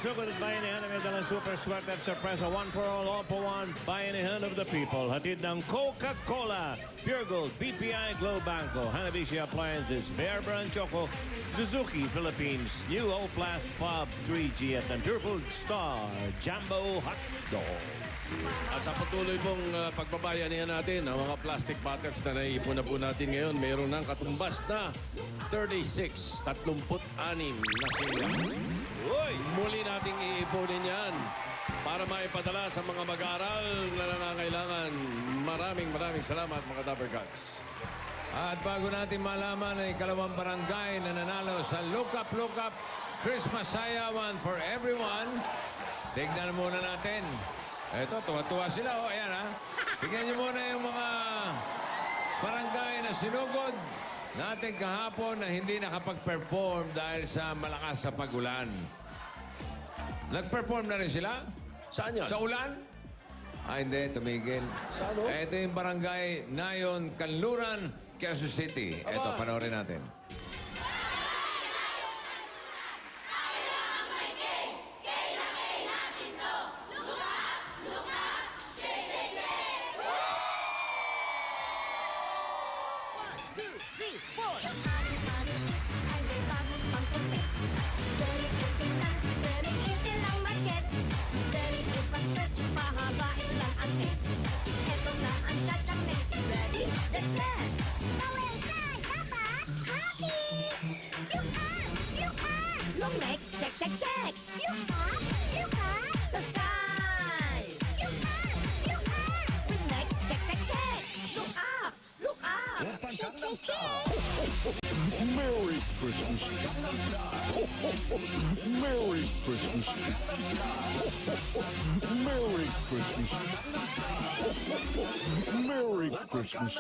Sugod at bayanihan ng dalang super swerte at sorpresa. One for all for one. Bayanihan of the people. Hatid ng Coca-Cola, Pure Gold, BPI, Glow Banco, Hanabishi Appliances, Bear Brand Choco, Suzuki Philippines, New Oplast Pub 3G at ng Pure Food Star, Jumbo Hot Dog. At sa patuloy pong pagbabayanihan natin, ang mga plastic buckets na naiipon na po natin ngayon, mayroon ng katumbas na 36 na sila. Uy! Muli nating iipunin yan para maipadala sa mga mag-aaral na nangangailangan. Maraming salamat mga Dapper Cats. At bago natin malaman ay ikalawang barangay na nanalo sa Look Up Christmas Sayawan for Everyone, tignan muna natin. Eto, tuwa-tuwa sila. O, ayan ha. Tignan niyo muna yung mga barangay na sinugod natin kahapon na hindi nakapag-perform dahil sa malakas sa pag-ulan. Nag-perform na rin sila? Saan yan? Sa ulan? Ah, hindi. Tumigil. Sa ano? Ito yung barangay Nayon, Kanluran, Quezon City. Ito, panoorin natin. Merry Christmas. Merry Christmas. Merry Christmas. Merry Christmas. Merry Christmas.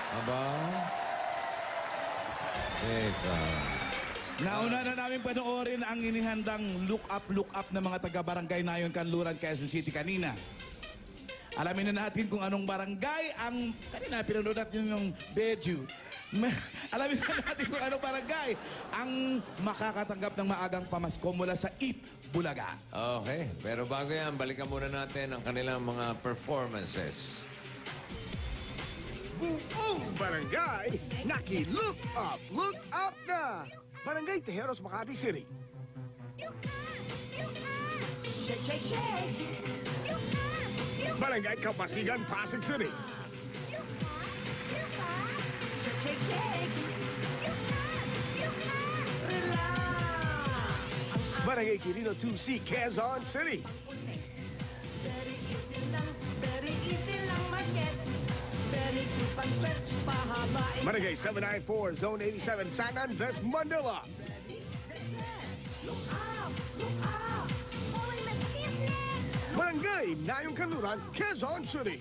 Aba? Teka. Nauna na namin panoorin ang inihandang look up ng mga taga-barangay Nayon, Kanluran, Quezon City kanina. Alamin na natin kung anong barangay ang... Kanina, pinanood natin yung Beju. Alamin na natin kung anong barangay ang makakatanggap ng maagang pamasko mula sa Eat Bulaga. Okay. Pero bago yan, balikan muna natin ang kanilang mga performances. Buong barangay, naki-look up na! Barangay Tejeros, Makati City. Barangay Kapasigan, Pasig City. Barangay Quirino 2C, Quezon City. Barangay 794, Zone 87, San Andres, Manila. Barangay Nayon Kanluran, Quezon City.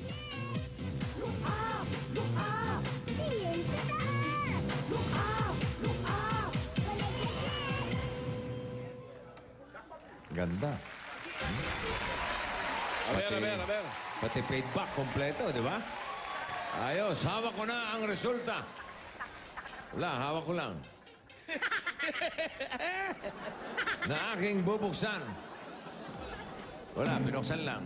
Ganda. Aber. Pati paid back kompleto, di ba? Ayos, hawak ko na ang resulta. Wala, hawak ko lang. Na aking bubuksan. Wala, binuksan lang.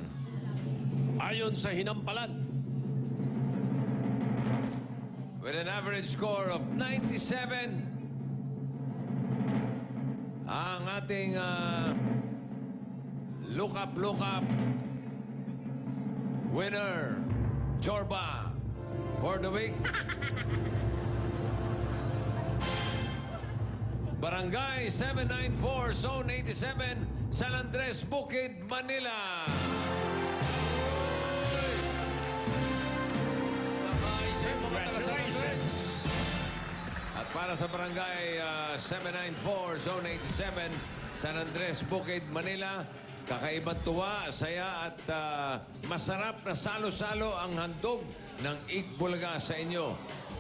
Ayon sa hinampalan, With an average score of 97, ang ating look up winner Jorba for the week. Barangay 794, Zone 87, San Andres, Bukid, Manila. Congratulations! At para sa Barangay 794, Zone 87, San Andres, Bukid, Manila, kakaibang tuwa, saya at masarap na salo-salo ang handog ng Eat Bulaga sa inyo.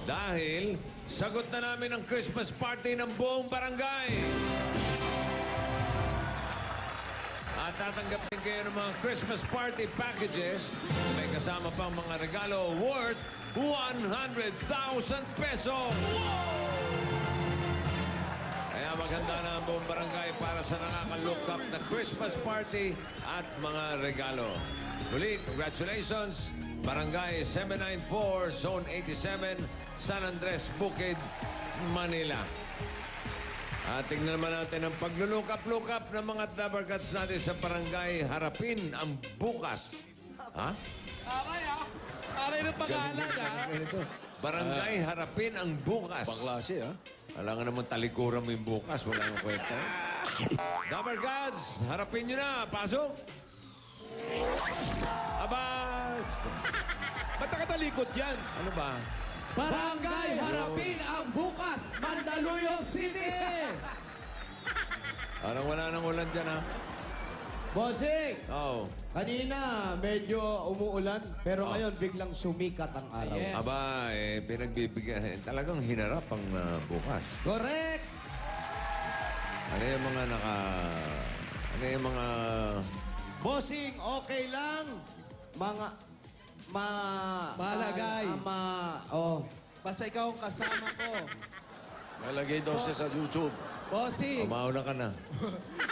Dahil sagot na namin ang Christmas party ng buong barangay. At tatanggapin kayo ng mga Christmas party packages. May kasama pang mga regalo worth 100,000 pesos. Kaya maghanda na ang buong barangay para sa nakaka-look up na Christmas party at mga regalo. Muli, congratulations! Barangay 794, Zone 87, San Andres, Bukid, Manila. At tingnan naman natin ang pagluluck up ng mga Dabarkats natin sa barangay Harapin ang bukas. Ha? Aray ah. Aray ng pangalan ah. Barangay Harapin ang bukas. Pangklase, ha? Wala nga naman talikuran mo yung bukas. Wala nang kwenta. Dabarkats, harapin nyo na. Pasok! Abas! Ba't nakatalikod yan? Ano ba? Barangay Harapin ang bukas, Mandaluyong City! Parang wala nang ulan dyan, ha? Bossing, Oo. kanina medyo umuulan, pero ngayon biglang sumikat ang araw. Aba, pinagbibigyan. Talagang hinarap ang bukas. Correct! Ano yung mga Ano yung mga... Bossing, okay lang. Malagay. Basta ikaw ang kasama ko. Nalagay daw siya sa YouTube. Bossing, Mauna ka na.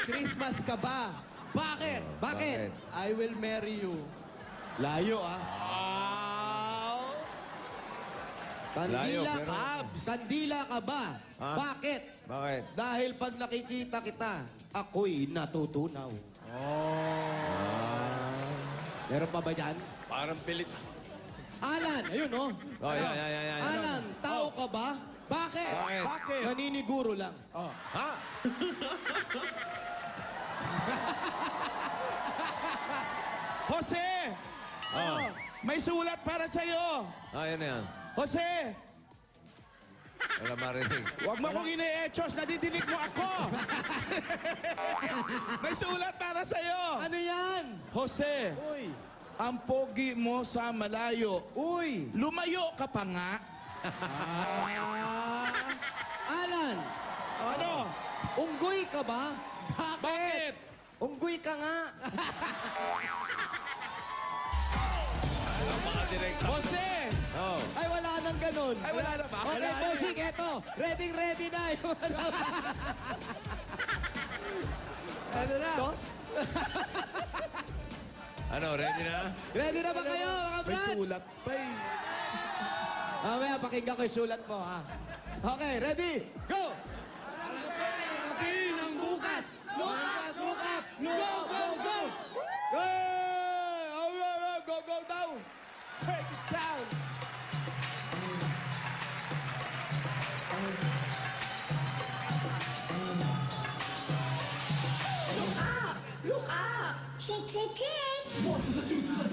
Christmas ka ba? Bakit? Bakit? I will marry you. Layo, ah. Layo, Kandila pero- ka. Kandila ka ba? Ha? Bakit? Bakit? Dahil pag nakikita kita, ako'y natutunaw. Meron pa ba dyan? Parang pilit. Alan, ayun oh. Oh, yan. Alan, tao ka ba? Bakit? Bakit? Bakit? Naniniguro lang. Ha? Jose! Oh. May sulat para sa'yo. Yan na yan. Jose! Wala marinig. Huwag mo akong ine-echos, nadidinig mo ako. May sulat para sa'yo. Ano yan? Jose, Uy! ang pogi mo sa malayo. Uy! Lumayo ka pa nga. Alan! Ano? Unggoy ka ba? Bakit? Unggoy ka nga. Jose! Oh. Ay, wala nang ganun. Ay, wala na ba? Okay, Wala na. bossing, eto. Ready na. Ano na? Ano, ready na? Ready na ba kayo, mga May brad? sulat pa eh. Mamaya, pakinggan ko yung sulat mo, ha? Okay, ready? Go! Sabihin ng bukas! Look up! Go, go, go! Hey! Go down! Break it down! Look up! Tick, tick, tick!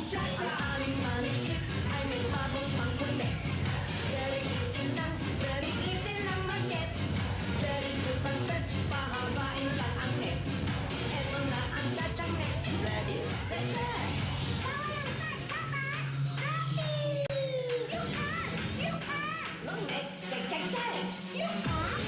Aling-aling ay may bagong pangkulit. Very easy lang mag-get. Very good pang stretch, pahabain lang ang neck. Eto na ang chachang next. Ready? Let's set! Look up! Long neck, take, take, take! Look up!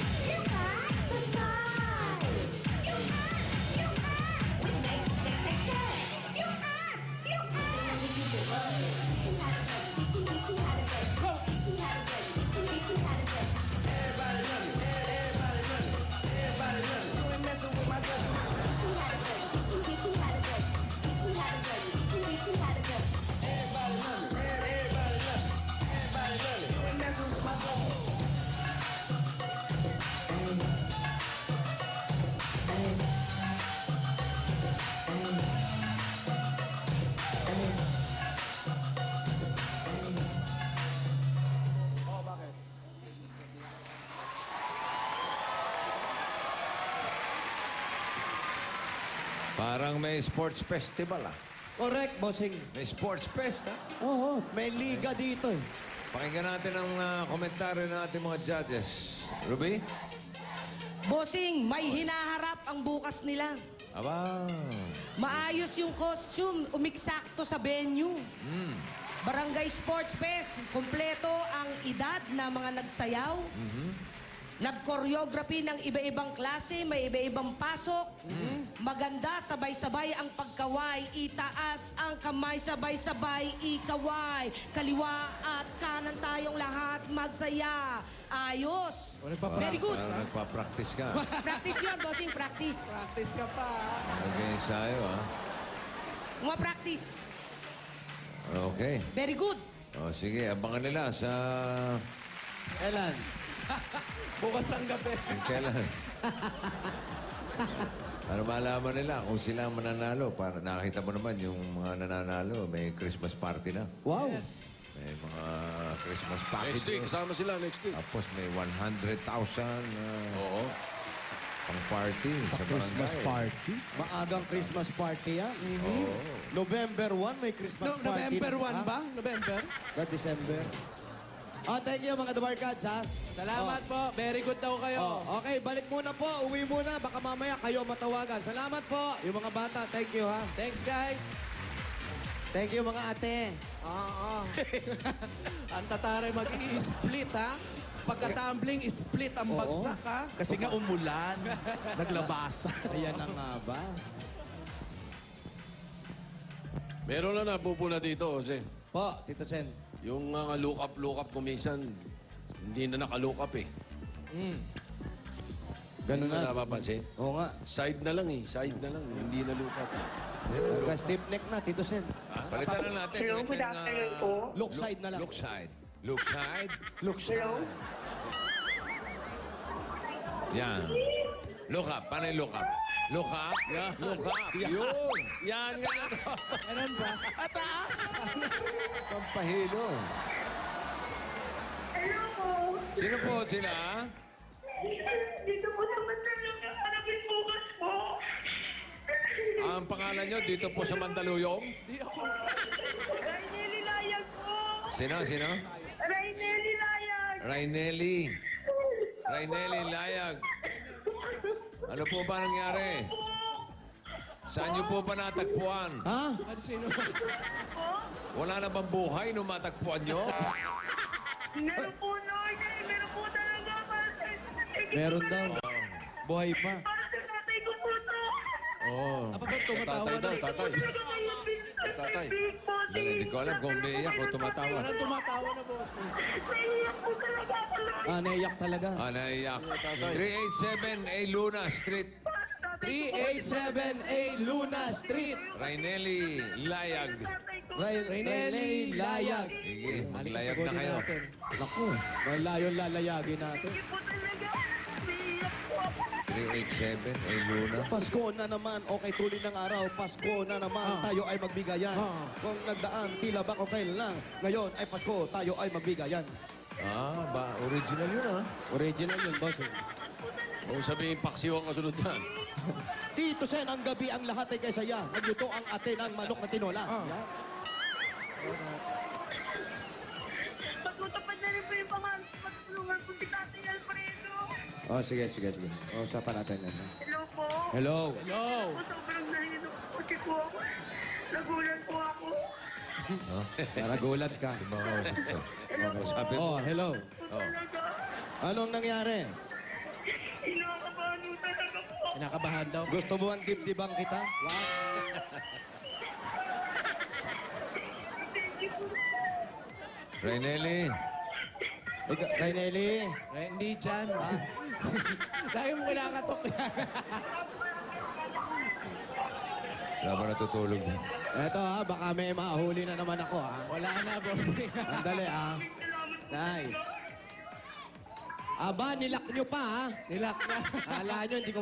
Parang may sports festival ah. Correct, bossing. May sports fest ah. Oo, may liga dito eh. Pakinggan natin ang komentaryo ng ating mga judges. Ruby? Bossing, may hinaharap ang bukas nila. Aba. Maayos yung costume, umiksakto sa venue. Barangay Sports Fest, kumpleto ang edad na mga nagsayaw. Nag-choreography ng iba-ibang klase, may iba-ibang pasok. Maganda, sabay-sabay ang pagkaway. Itaas ang kamay, sabay-sabay, ikaway. Kaliwa at kanan tayong lahat magsaya. Ayos. Very good. Parang nagpa-practice ka. Practice yun, bossing, practice. Practice ka pa. Nag-ensayo ah. Mga practice. Okay. Very good. O sige, abangan nila sa... Kailan? Bukas ang gabi. Kailan? Para malaman nila kung sila ang mananalo. Para nakita mo naman yung mga nananalo, may Christmas party na. Wow. Yes. May mga Christmas package. Next week, kasama sila next week. Tapos may 100,000 Oo. pang party sa Christmas barangay. party. Maagang Christmas party yan. November 1 may Christmas party. November 1 na. ba? November? December. Thank you mga Dabar Cats, ha? Salamat po. Very good daw kayo. Okay, balik muna po. Uwi muna. Baka mamaya kayo matawagan. Salamat po. Yung mga bata, thank you, ha? Thanks, guys. Thank you, mga ate. Oo. Ang tatare mag-i-split, ha? Pagka-tumbling, split ang bagsak, ha? Kasi nga umulan, naglabasa. Ayan na nga ba? Meron na napupuna dito, Jose. Po, Tito Sen. Yung mga look up kung minsan, hindi na naka-look up eh. Ganun Hindi mo na. napapansin? Oo nga. Side na lang eh. Side na lang. Hindi na look up. Nagka-stiff neck na, Tito Sen. Palitan na natin. Hello, good afternoon po. Look side na lang. Look side. Look side. Look side. Yan. Look up. Paano yung look up? Look up. Look up. Yun. Yan nga na to. Ganun ba? Pampahilo. Hello po. Sino po sila? Dito po sa Mandaluyong yung hanapin bukas po. Ang pangalan nyo dito po sa Mandaluyong? Raineli Layag po. Sino? Raineli Layag. Raineli. Raineli Layag. Ano po ba nangyari? Saan niyo po ba natagpuan? Ha? Ano sino? Wala na bang buhay nung matagpuan nyo? Meron po, Lord. Meron po talaga. Meron daw. Buhay pa. Para sa tatay ko po to. Oo. Apa ba tumatawa Tatay na? daw, tatay. Tatay. Dali, hindi ko alam kung umiiyak o tumatawa. Parang tumatawa na, boss. Naiiyak po talaga ako, Lord. Naiyak talaga. Naiyak. 387A Luna Street. 387A Luna Street. Raineli Layag. Raineli Layag. Sige, maglayag na kayo. Naku, malayon lalayagin natin. Po talaga. Naiiyak po ako. 387A Luna. Pasko na naman, okay tuloy ng araw, Pasko na naman, tayo ay magbigayan. Kung nagdaan, tila ba kung kailan lang. Ngayon ay Pasko, tayo ay magbigayan. Original yun ah. Original yun, boss. Kung sabihin paksiw ang kasunod yan. Tito Sen, ang gabi ang lahat ay kay saya. Nagluto ang ate ng manok na tinola. Yan. Magtutupad na rin po yung pangangulungan po si Tatay Alfredo. Sige. Usapan natin yan. Hello po. Hello. Hello. Sobrang nahihilo po kasi po ako. Nagulan po ako. Naragulat ka. Sabi mo. Hello. Talaga. Anong nangyari? Inakabahan mo talaga po. Kinakabahan daw. Gusto mo ang dibdibang kita? Raineli. Raineli. Hindi dyan. Lagi mo kinakatok yan. Wala ba natutulog na? Eto baka may mahuli na naman ako Wala na, boss. Andali Nay. Aba, nilak nyo pa Nilak na. Kala nyo, hindi ko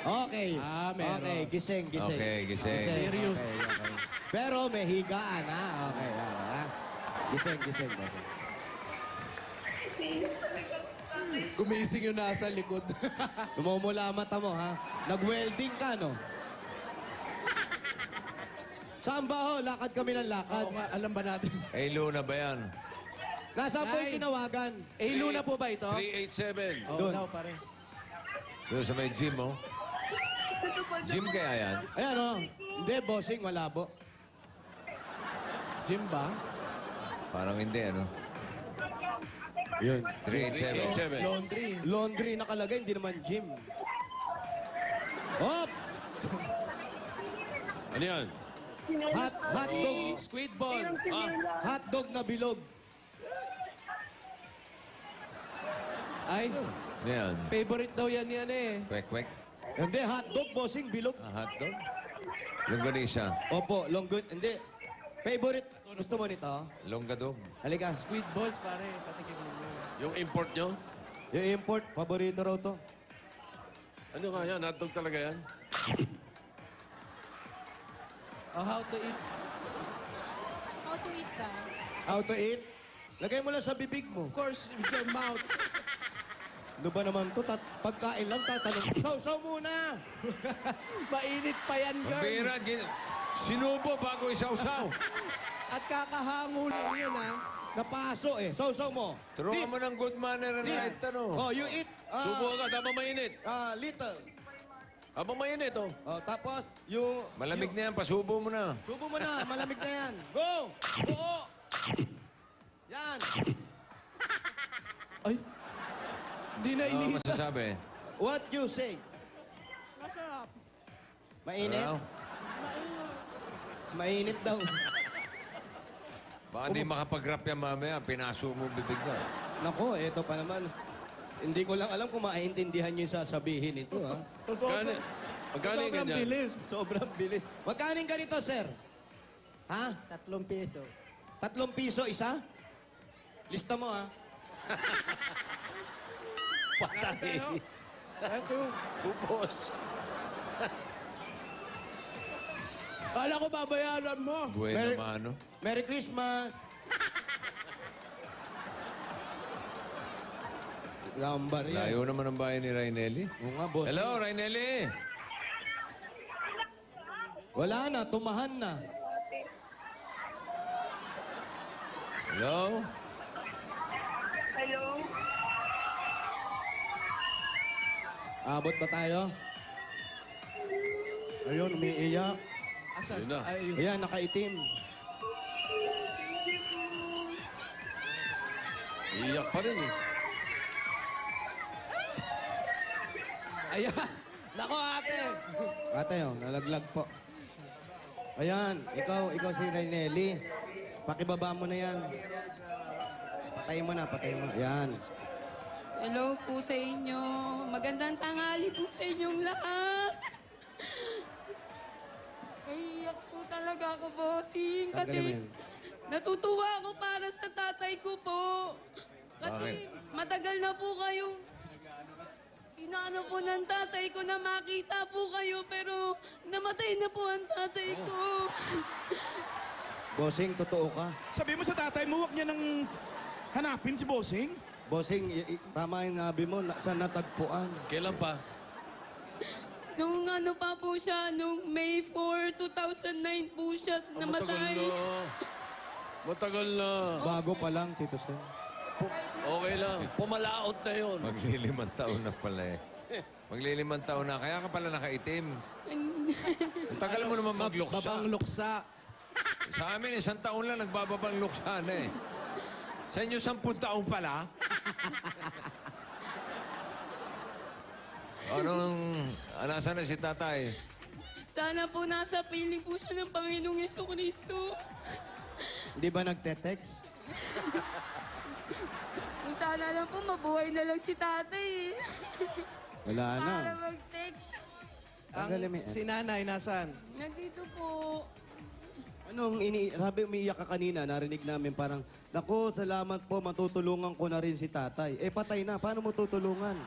Okay. Meron. Okay, gising. Okay, gising. Serious. Okay. Pero may higaan, Okay, Gising. Gumising yung nasa likod. Lumumula ang mata mo, ha? Nag-welding ka, no? Saan ba ho? Lakad kami ng lakad. Oo nga, alam ba natin? Eh, Luna ba yan? Nasaan po yung tinawagan? Eh, Luna po ba ito? 387. Oo, Doon. daw, pare. Doon sa may gym, oh. Gym kaya yan? Ayan, oh. Hindi, bossing, malabo. Gym ba? Parang hindi, ano? Yun. 387. 387. Laundry. Laundry nakalagay, hindi naman gym. Hop! Ano yan? Hotdog. Squid ball. Hotdog na bilog. Ay, Ano yan? favorite daw yan eh. Kwek-kwek? Hindi, hotdog, bossing, bilog. Hotdog? Longganisa? Opo, long good. Hindi. Favorite. Gusto mo nito? Longgadog? Halika. Squid balls, pare. Patikin mo. Yung import nyo? Yung import, paborito raw to. Ano nga yan? Hotdog talaga yan? Oh, how to eat? How to eat ba? How to eat? Lagay mo lang sa bibig mo. Of course, with your mouth. Ano ba naman to? Pagkain lang, tatanong. Saw muna! Mainit pa yan, girl. Pambira, sinubo bago isawsaw. At kakahango lang yun, ha? Napaso eh. Saw mo. Turuan mo ng good manner and right, ano? Oh, you eat Subo agad habang mainit. little. Habang mainit, oh. Oh, tapos, yung... Malamig na yan, pasubo mo na. Subo mo na, malamig na yan. Go! Buo! Yan! Ay, hindi na Ano inihit. masasabi? What you say? Masarap. Mainit? Ano? Mainit daw. Baka di makapag-rap yan mamaya, pinaso mo bibig na. Nako, eto pa naman. Hindi ko lang alam kung maintindihan niyo yung sasabihin ito, ha? Totoo Magkano? po. Magkano yung Sobrang ganyan? bilis. Sobrang bilis. Magkano yung ganito, sir? Ha? 3 piso. 3 piso isa? Lista mo, ha? Patay. Ito. Ubos. Kala ko babayaran mo. Bueno mano. Merry Christmas! Lambar yan. Layo naman ang bahay ni Rainelli. Oo nga, boss. Hello, Rainelli! Wala na, tumahan na. Hello? Abot ba tayo? Ayun, umiiyak. Asan? Yun na. Ay, yun. Ayan, nakaitim. Iyak pa rin, eh. Ayan. Nako, ate. Ate, oh, nalaglag po. Ayan, ikaw si Rainelli. Pakibaba mo na yan. Patay mo na. Ayan. Hello po sa inyo. Magandang tanghali po sa inyong lahat. Naiiyak po talaga ako, bossing. Tanggalin mo Kasi yan. natutuwa ako para sa tatay ko po. Kasi matagal na po kayong inaano po ng tatay ko na makita po kayo, pero namatay na po ang tatay ko. Bossing, totoo ka. Sabi mo sa tatay mo, huwag niya nang hanapin si Bossing. Bossing, tama yung nabi mo, sa natagpuan. Kailan pa? Nung ano pa po siya, nung May 4, 2009 po siya namatay. Matagal na. Bago pa lang, Tito Sen. Okay lang. Pumalaot na yun. Maglilimang taon na pala eh. Maglilimang taon na. Kaya ka pala nakaitim. Ang tagal mo naman magluksa. Babang luksa. Sa amin, 1 taon lang nagbababang luksa na eh. Sa inyo, 10 taon pala. Nasaan na si tatay? Sana po nasa piling po siya ng Panginoong Yesukristo. Hindi ba nagte-text? Kung sana lang po mabuhay na lang si tatay. Wala na. Para mag-text. Tanggalin mo Ang yan. si nanay, nasan? Nandito po. Sabi umiiyak ka kanina, narinig namin parang, naku, salamat po, matutulungan ko na rin si tatay. Eh, patay na. Paano mo tutulungan?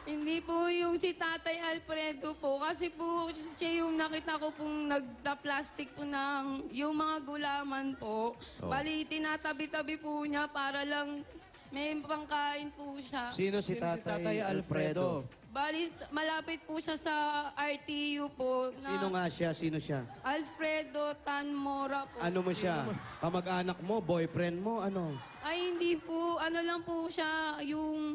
Hindi po yung si Tatay Alfredo po. Kasi po siya yung nakita ko pong nagda-plastic po ng yung mga gulaman po. Bali, tinatabi-tabi po niya para lang may pangkain po siya. Sino si Tatay Alfredo? Bali, malapit po siya sa RTU po. Sino nga siya? Sino siya? Alfredo Tanmora po. Ano mo siya? Kamag-anak mo? Boyfriend mo? Ano? Ay, hindi po. Ano lang po siya, yung...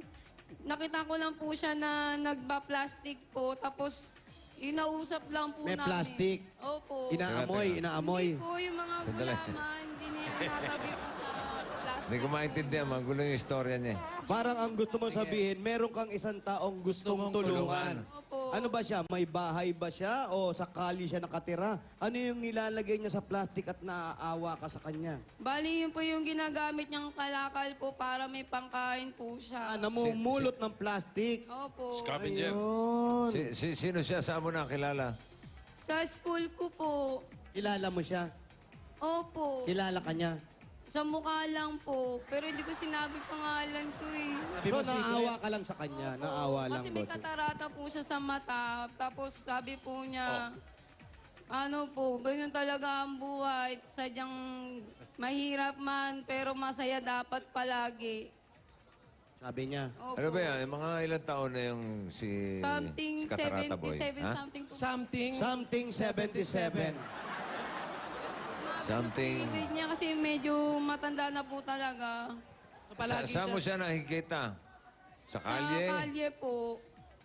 Nakita ko lang po siya na nagba-plastic po. Tapos, inausap lang po May namin. plastic? Opo. Inaamoy, inaamoy. Hindi po yung mga Sandali. gulaman. Hindi niya natabi po sa plastic. Hindi ko maintindihan. Magulo yung istorya niya. Parang ang gusto mong sabihin, meron kang isang taong gustong tulungan. Opo. Ano ba siya? May bahay ba siya? O sakali siya nakatira? Ano yung nilalagay niya sa plastic at naaawa ka sa kanya? Bali, yun po yung ginagamit niyang kalakal po para may pangkain po siya. Namumulot ng plastic. Opo. Scavenger. Ayun. Sino siya? Saan mo nakilala? Sa school ko po. Kilala mo siya? Opo. Kilala ka niya? Sa mukha lang po. Pero hindi ko sinabi pangalan ko eh. So, naawa ka lang sa kanya? Opo. Naawa lang. Kasi may bote. katarata po siya sa mata. Tapos sabi po niya, ano po, ganyan talaga ang buhay. Sadyang mahirap man, pero masaya dapat palagi. Sabi niya. Opo. Ano ba yan? Mga ilang taon na yung si... Something si Katarata Boy? 77, Ha? something po. Something 77. Something... Tingin niya kasi medyo matanda na po talaga. Saan mo siya nakikita? Sa kalye? Sa kalye po.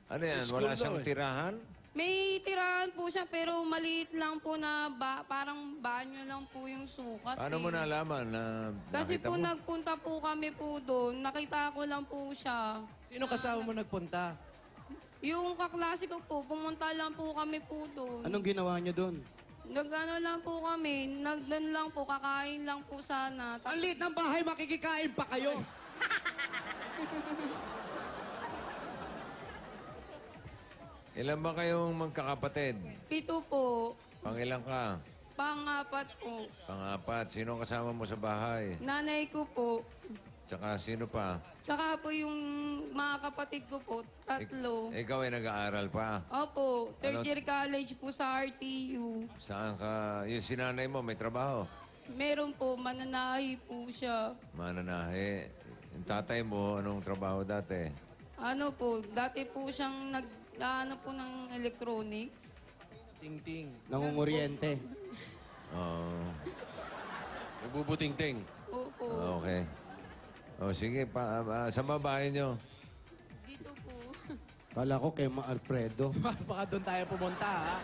Ano yan? Sa Wala school siyang daw eh. tirahan? May tirahan po siya pero maliit lang po na parang banyo lang po yung sukat. Paano eh. mo nalaman na Kasi nakita po mo? nagpunta po kami po doon. Nakita ko lang po siya. Sino kasama mo nagpunta? Yung kaklase ko po, pumunta lang po kami po doon. Anong ginawa niyo doon? Nag-ano lang po kami, nagdan lang po, kakain lang po sana. Ang liit ng bahay, makikikain pa kayo. Ilan ba kayong magkakapatid? 7 po, Pangilan ka? pang-4 po. Pangapat. Sino ang kasama mo sa bahay? Nanay ko po, Tsaka sino pa? tsaka po yung mga kapatid ko po, 3. Ikaw ay nag-aaral pa. Opo, Ano? 3rd year college po sa RTU. Saan ka? Yung sinanay mo, may trabaho. Meron po, mananahi po siya. Mananahe. Yung tatay mo, anong trabaho dati? Ano po, dati po siyang nag-ano po ng electronics. Ting-ting. Nangunguryente. Oo. Nagbubuting-ting. Opo, Okay. O sige, sa babae nyo. dito po. Kala ko kay Ma Alfredo. Baka doon tayo pumunta, ha?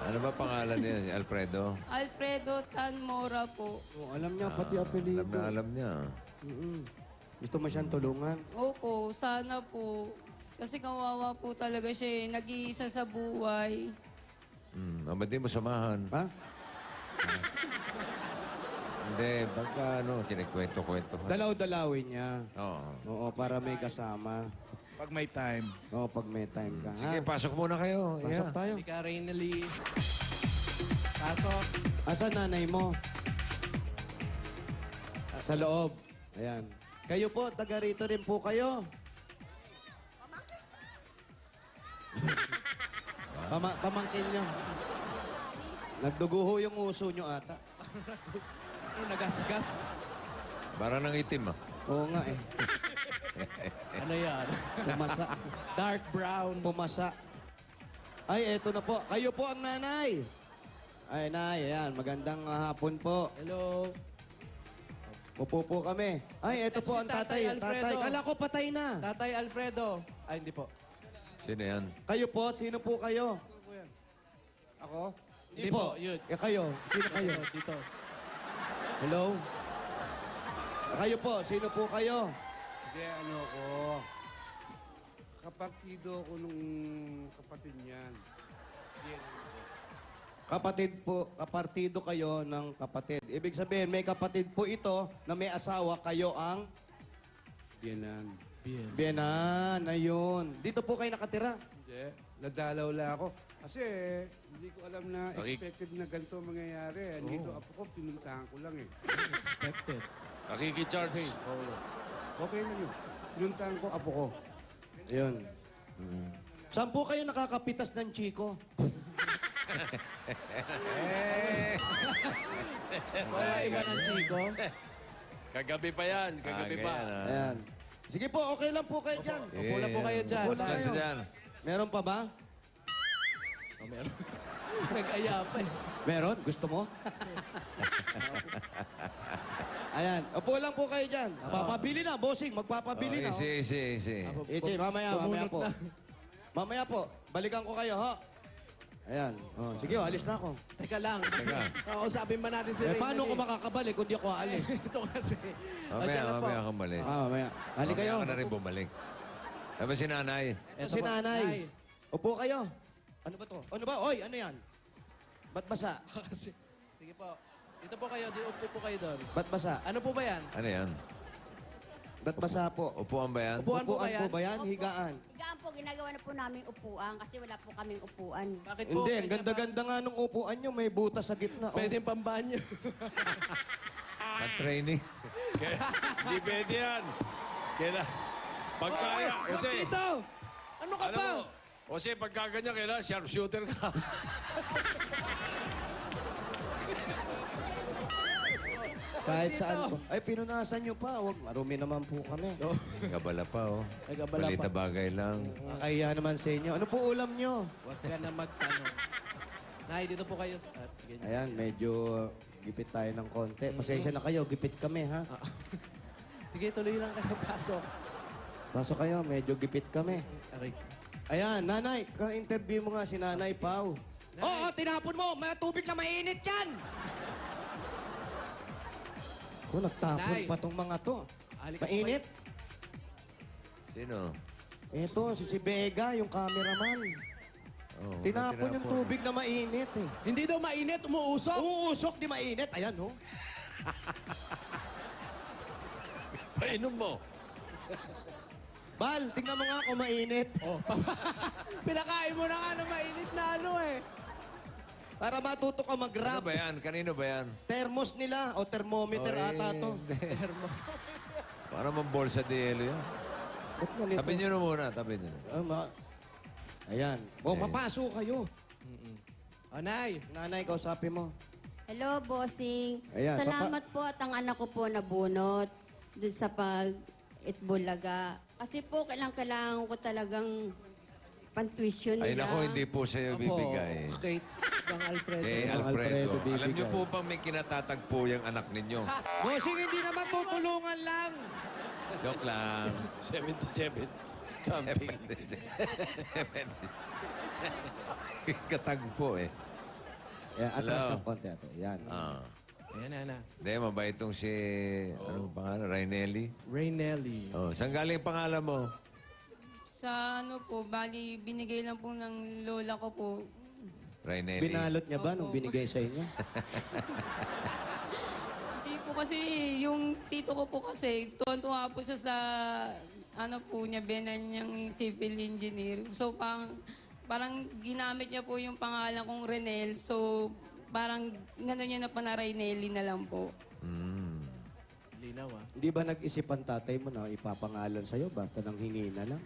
Ano ba pangalan niya? Si Alfredo? Alfredo Tanmora po. Oh, alam niya, pati apelido. Alam niya. Mm-mm. Gusto mo siyang tulungan? Opo, sana po. Kasi kawawa po talaga siya eh. Nag-iisa sa buhay. Ba't di mo samahan? Ha? Hindi, baka kinikwento-kwento. Dalaw-dalawin niya. Oo. Oo, para may kasama. Pag may time. Oo, pag may time ka. Sige, ha? pasok muna kayo. Pasok Yeah. tayo. Ika, Reynally. Pasok. Asan nanay mo? Sa loob. Ayan. Kayo po, taga rito rin po kayo. Pamangkin niyo. Nagdugo ho yung uso niyo ata. Nagasgas. Para ng itim, ah. Oo nga eh. Ano yan? Pumasa. Dark brown. Pumasa. Ay, eto na po. Kayo po ang nanay. Ay, nay, ayan. Magandang hapon po. Hello. Upo po kami. Ay, eto po Si ang tatay. Tatay Alfredo. Tatay. Kala ko patay na. Tatay Alfredo. Ay, hindi po. Sino yan? Kayo po, sino po kayo? Ako? Hindi po, yun. Eh, kayo. Sino kayo? Dito. Hello? Kayo po, sino po kayo? Hindi, ano ko. Kapartido ko nung kapatid niyan. Kapatid po, kapartido kayo ng kapatid. Ibig sabihin, may kapatid po ito na may asawa, kayo ang Biyanan. Bienan. Ayun. Dito po kayo nakatira. Hindi. Nadalaw lang ako. Kasi hindi ko alam na expected na ganito mangyayari. Dito apo ko, pinuntahan ko lang eh. Expected. Nakikicharge. Oo. Okay na yun. Pinuntahan ko, apo ko. Ayun. Saan po kayo nakakapitas ng chiko? Wala iba ng chiko. Kagabi pa yan. Kagabi pa. Ayan. Sige po, okay lang po kayo dyan. Upo na po kayo dyan. Upo na kayo. Dyan. Meron pa ba? Oh, meron. Nag-aya pa eh. Meron? Gusto mo? Ayan. Upo lang po kayo dyan. Papabili na, bossing. Magpapabili na. Easy. Ichi, mamaya Bumunot po. na. Mamaya po. Balikan ko kayo, ha? Ayan. Oh, sige, alis na ako. Teka lang. Kausapin ba natin si Eh, Raynel paano ko makakabalik kung di ako aalis? Ito kasi. Mamaya ka balik. Mamaya. Hali kayo. Mamaya ka na rin bumalik. Ano si nanay? Ito si nanay. Upo kayo. Ano ba to? Ano ba? Oy, ano yan? Ba't basa? Kasi, sige po. Dito po kayo. Upo po kayo doon. Ba't basa? Ano po ba yan? Ano yan? Ba't basa po? Upuan ba yan? Upuan po ba Upuan yan? po ba yan? Higaan. Higaan po, ginagawa na po namin upuan kasi wala po kaming upuan. Bakit po? Hindi, Ganyan ganda-ganda nga nung upuan nyo. May butas sa gitna. ba? Pwede yung pambanyo. Training. Hindi pwede yan. Kaya, pagkaya, kasi, Dito! Ano ka ba? Kasi pagkaganyan, kailangan sharpshooter ka. Kahit saan po. Ay, pinunasan nyo pa. Huwag, marumi naman po kami. Nagabala pa, oh. Nagabala pa. Balita bagay lang. Kaya naman sa inyo. Ano po ulam nyo? Huwag ka na magtanong. Nay, dito po kayo. Ganyan. Ayan, medyo gipit tayo ng konti. Pasensya na kayo, gipit kami, ha? Sige, tuloy lang kayo. Pasok. Pasok kayo, medyo gipit kami. Aray. Ayan, nanay, ka-interview mo nga si Nanay Pau. Oo, tinapon mo! May tubig na mainit yan! Kung nagtapon Nay. pa tong mga to. Halika po Mainit? Sino? Ito, si Vega, yung cameraman. Oh, Tinapon yung tubig na mainit eh. Hindi daw mainit, umuusok. Uusok, di mainit. Ayan, oh. Painom mo. Bal, tingnan mo nga kung mainit. Oh, pinakain mo na nga ng mainit na ano eh. Para matuto ka Ano mag-rap. ba yan? Kanino ba yan? Thermos nila o thermometer Oy, ata to. Hermos. Para mang bolsa de hielo yan. Ba't ganito? Tabi nyo na muna, tabi nyo. Ayan. O, papasok kayo. Oh, Nay. Nanay, kausapin mo. Hello, bossing. Ayan, Salamat po at ang anak ko po nabunot dun sa pag-Itbulaga. Kasi po, kailangan ko talagang pan-tuition Ay nila. nako, hindi po sa'yo bibigay. Kay Bang Alfredo. Kay Alfredo Alfredo. bibigay. Alam niyo po bang may kinatatagpo yung anak ninyo? Bossing, hindi naman tutulungan lang. Joke lang. 77 something. Katagpo eh. Ayan, atras Hello. ng konti ate. Ayan. Ah. Ayan, Ana. Hindi, mabait tong si... Anong pangalan? Rainelli? Raynelli. Oh, saan galing ang pangalan mo? Sa ano po, bali binigay lang po ng lola ko po. Rainelli. Binalot niya ba nung Opo. binigay sa inyo? Hindi po kasi, yung tito ko po kasi, tuwan-tuwa po siya sa, ano po niya, benan niyang civil engineer. So, parang ginamit niya po yung pangalan kong Renel. So, parang gano'n niya na pa na Raynelli na lang po. Mm. Linaw ah. Hindi ba nag-isip ang tatay mo na ipapangalan sa'yo? Basta nang hingi na lang.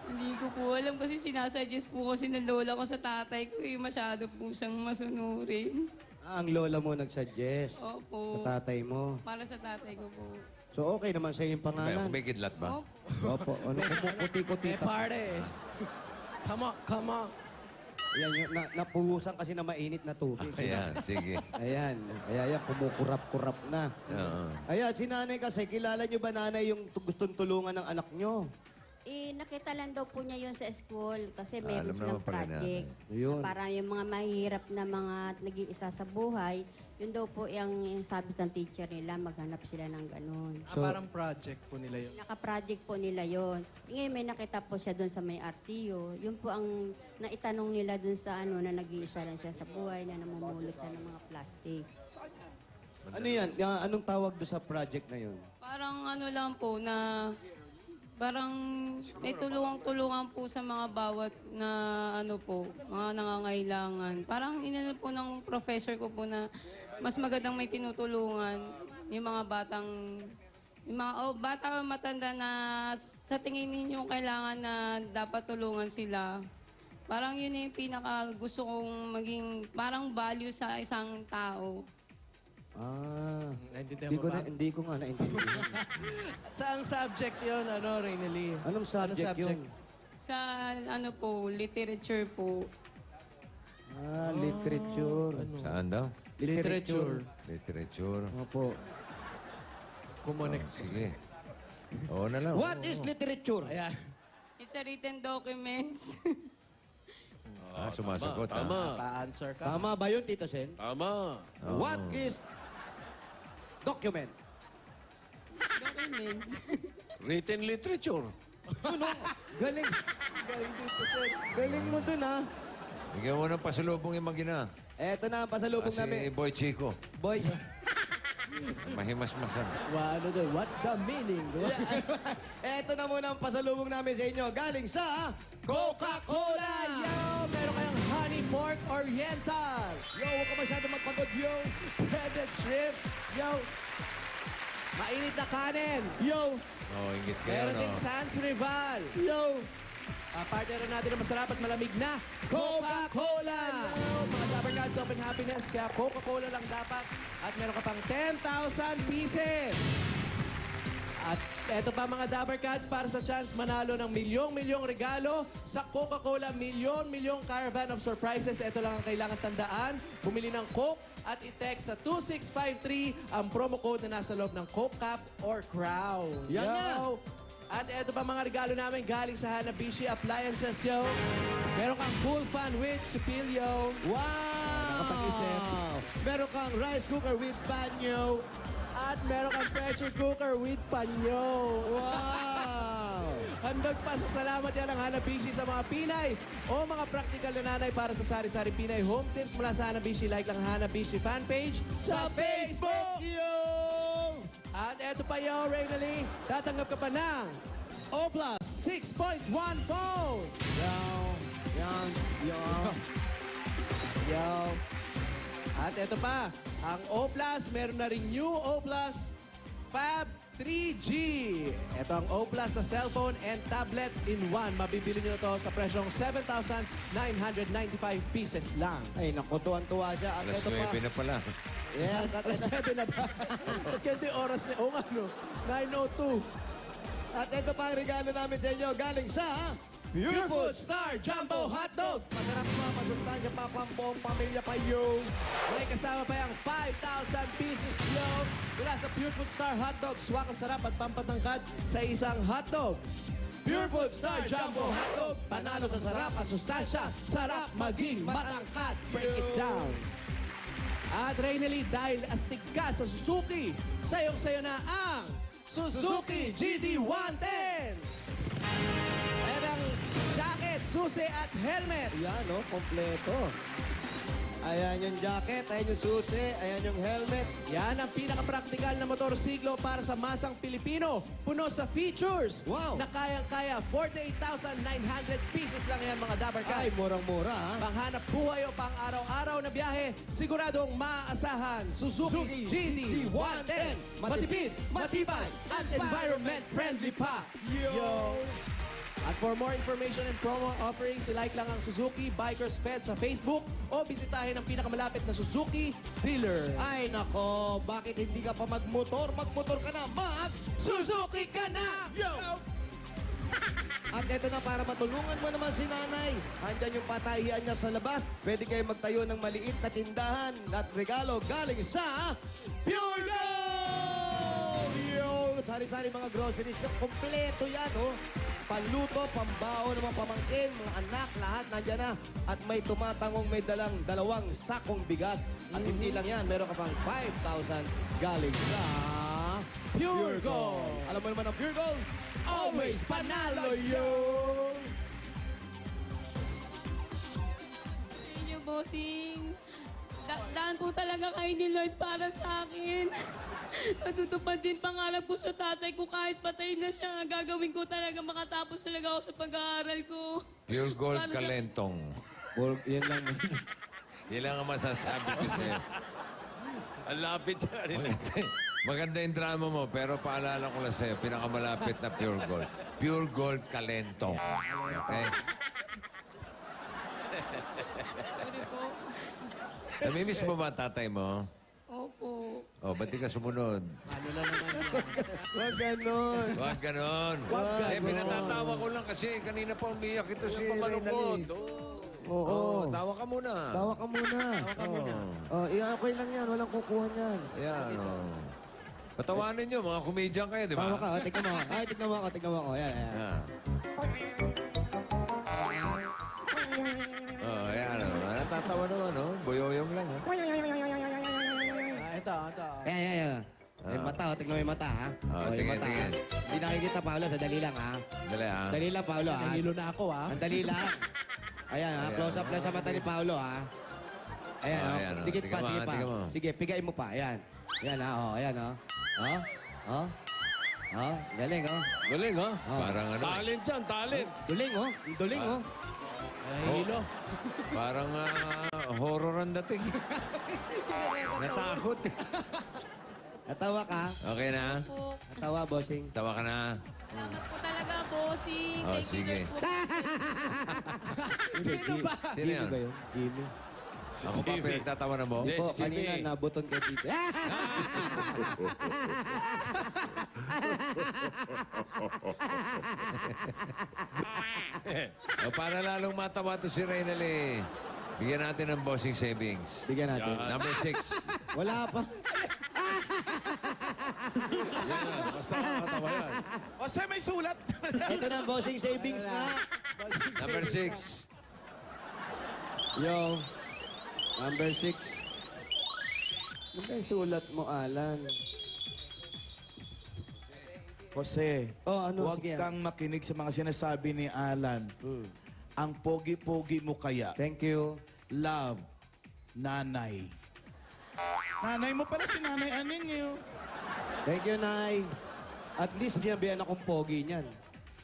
Hindi ko po alam kasi sinasuggest po kasi ng lola ko sa tatay ko. Masyado po siyang masunurin. Ah, ang lola mo nag-suggest Opo. sa tatay mo. Para sa tatay ko po. So okay naman sa'yo yung May pangalan. kumikidlat ba? Opo. Opo. Ano kumukuti-kuti Eh, pare. Come on, come on. Ayan, yung, napuhusan kasi na mainit na tubig. Ayan, sige. Ayan. Kaya yan, kumukurap-kurap na. Oo. Ayan, si nanay kasi, kilala nyo ba nanay yung gustong tulungan ng anak nyo? Nakita lang daw po niya yun sa school kasi Alam meron silang naman pala project. Yun. Parang yung mga mahirap na mga nag-iisa sa buhay, yun daw po yung sabi ng teacher nila, maghanap sila ng ganun. Parang project po nila yun. Naka-project po nila yon. Ngayon may nakita po siya doon sa may RTO. Yun po ang naitanong nila doon sa ano na nag-iisa lang siya sa buhay na namumulot siya ng mga plastic. Ano yan? Anong tawag doon sa project na yun? Parang ano lang po na parang may tulungan po sa mga bawat na ano po, mga nangangailangan. Parang inano po ng professor ko po na mas magandang may tinutulungan yung mga bata o matanda na sa tingin ninyo kailangan na dapat tulungan sila. Parang yun yung pinaka gusto kong maging parang value sa isang tao. Naintindihan Hindi mo ko, ba? hindi ko nga naintindihan. Saang subject yun, Rainely? Anong subject yun? Sa ano po, literature po. Literature. Saan daw? Literature. Literature. Opo. Kumonek. Sige. Oo na lang. What is literature? Ayan. It's a written documents. Sumasagot. Tama. Pa-answer ka. Tama ba yun, Tito Sen? Tama. What is document? Documents. Written literature. Galing. Galing dito, Sen. Galing mo dun, ha? Bigyan mo ng pasalubong yung magina. Eto na ang pasalubong Si namin. Boy Chico. Boy. Mahimas-masan. Ano doon? What's the meaning? Eto na muna ang pasalubong namin sa inyo. Galing sa Coca-Cola! Yo! Meron kayong honey pork oriental. Yo, huwag ka masyado magpagod, yo. Breaded shrimp. Yo! Mainit na kanin. Yo! Oh, ingit kayo, Meron no? ding Sans Rival. Yo! Partner natin na masarap at malamig na Coca-Cola! Mga Dabber Gods Open Happiness, kaya Coca-Cola lang dapat. At meron ka pang 10,000 pieces. At eto pa mga Dabber Cats para sa chance manalo ng milyong-milyong regalo sa Coca-Cola Milyon Caravan of Surprises. Ito lang ang kailangan tandaan. Bumili ng Coke at i-text sa 2653 ang promo code na nasa loob ng Coke Cup or Crown. Yan na! At eto pa mga regalo namin galing sa Hanabishi Appliances, yo. Meron kang cool fan with Supilio. Wow! Nakapag-isip. Meron kang rice cooker with banyo. At meron kang pressure cooker with panyo. Wow! Handog pa sa salamat yan ng Hanabishi sa mga Pinay o mga practical na nanay para sa Sari-Sari Pinay Home Tips mula sa Hanabishi. Like lang Hanabishi fan page sa Facebook. At eto pa yo, Rainally, tatanggap ka pa ng Oplas 6.1 phone. Yo. At eto pa, ang Oplas, meron na rin new Oplas Fab 3G. Ito ang Oplas sa cellphone and tablet in one. Mabibili nyo na to sa presyong 7,995 pieces lang. Ay, naku, tuwan-tuwa siya. At Alas ito pa. 9 na pala. Yes, at Alas ito, 7 na ba? At ganito yung oras na, o nga no, 9:02. at ito pa ang regalo namin sa inyo. Galing sa Pure Food Star Jumbo Hotdog. Masarap pa, masustansya pa, pambuong pamilya pa yun. May kasama pa yung 5,000 pieces yung mula sa Pure Food Star Hotdog. Swak ang sarap at pampatangkad sa isang hotdog. Pure Food Star Jumbo Hotdog. Panalo sa sarap at sustansya. Sarap maging matangkad. Break it down. At Rainely, dahil astig ka sa Suzuki, sayong-sayo na ang Suzuki GD110. Ayan ang jacket, susi at helmet. Yan, no? Kompleto. Ayan yung jacket, ayan yung susi, ayan yung helmet. Yan ang pinaka-praktikal na motorsiklo para sa masang Pilipino. Puno sa features. Wow. Na kayang-kaya 48,900 pieces lang yan mga Dabber Ay, Cats. murang-mura, ha? Panghanap buhay o pang araw-araw na biyahe, siguradong maaasahan. Suzuki GD110. Matipid, matibay, at environment friendly pa. Yo! At for more information and promo offerings, like lang ang Suzuki Bikers Fed sa Facebook o bisitahin ang pinakamalapit na Suzuki dealer. Ay, nako, bakit hindi ka pa magmotor? Magmotor ka na, Suzuki ka na! Yo! At ito na para matulungan mo naman si nanay. Andyan yung patahian niya sa labas. Pwede kayo magtayo ng maliit na tindahan at regalo galing sa Pure Gold! Yo! Sari-sari mga groceries na kompleto yan, oh. Panluto, pambaon ng mga pamangkin, mga anak, lahat nandyan na. At may tumatangong may dalang 2 sakong bigas. At hindi lang yan, meron ka pang 5,000 galing sa Pure Gold! Alam mo naman ang Pure Gold? Always panalo yun! Sa inyo, bossing. Daan po talaga kayo ni Lord para sa akin. Natutupad din pangarap ko sa tatay ko kahit patay na siya. Gagawin ko talaga makatapos talaga ako sa pag-aaral ko. Pure Gold Para sa- Kalentong. Yan lang. Yan lang ang masasabi ko sa'yo. Ang lapit yan. Maganda yung drama mo, pero paalala ko lang sa'yo, pinakamalapit na Pure Gold. Pure Gold Kalentong. Okay? Sorry po. Namimiss mo ba tatay mo? Opo. Oh, ba't di ka sumunod? Ano na naman yan? Huwag ganon. Huwag ganon. Eh, pinatatawa ko lang kasi kanina pa umiyak ito si Reynalyn. Oo. Tawa ka muna. Tawa ka muna. Oh, okay lang yan. Walang kukuha niyan. Ayan, patawanin nyo, mga komedyan kayo, di ba? Tawa ka. Tignan mo. Ay, tignan mo ako. Tignan mo ako. Ayan, ayan. Ayan. Ayan, natatawa naman, Boyoyong lang, Ito. Ayan, ayan, ayan. Yung mata, tignan mo yung mata, ha? Oh, yung tingin, mata, tingin. ha? Hindi nakikita, Paolo. Sadali lang, ha? Dali, Dali lang, Paolo, ha? Nahilo na ako, ah. Sandali lang. Ayan, ha? Close up lang sa mata ni Paolo, ha? Ayan, Oh, ha? ayan, oh. Dikit pa, Tingnan mo, sige pa. tingnan mo. Sige, pigain mo pa. Ayan. Ayan, ha? Oh, ayan, ha? Oh? Oh? Oh? Galing, oh? Galing, ha? Parang ano? Talent yan, talent. Duling, oh? Duling, oh? Nahilo. Parang horror ang dating. Natakot. Natawa ka? Okay na? Po. Natawa, bossing? Tawa ka na? Salamat po talaga, bossing. Oh, Thank you, sige. Lord, po. Sino ba? Sino Jimmy yan? ba yun? Jimmy. Ako pa pinagtatawanan mo? Hindi po, si Jimmy. kanina nabuton kay dito. O, para lalong matawa to si Reynalyn, bigyan natin ng bossing savings. Bigyan natin. Number 6. Wala pa. Basta nakakatawa yan. Jose, may sulat. Ito na, bossing savings nga. Number 6. Yo, number 6. Ano ba yung sulat mo, Alan? Jose, Oh, ano? huwag Sige, kang makinig sa mga sinasabi ni Alan. Ang pogi-pogi mo kaya. Thank you. Love, nanay. Nanay mo pala si Nanay Aning, eh. Thank you, Nay. At least sinabihan akong pogi niyan.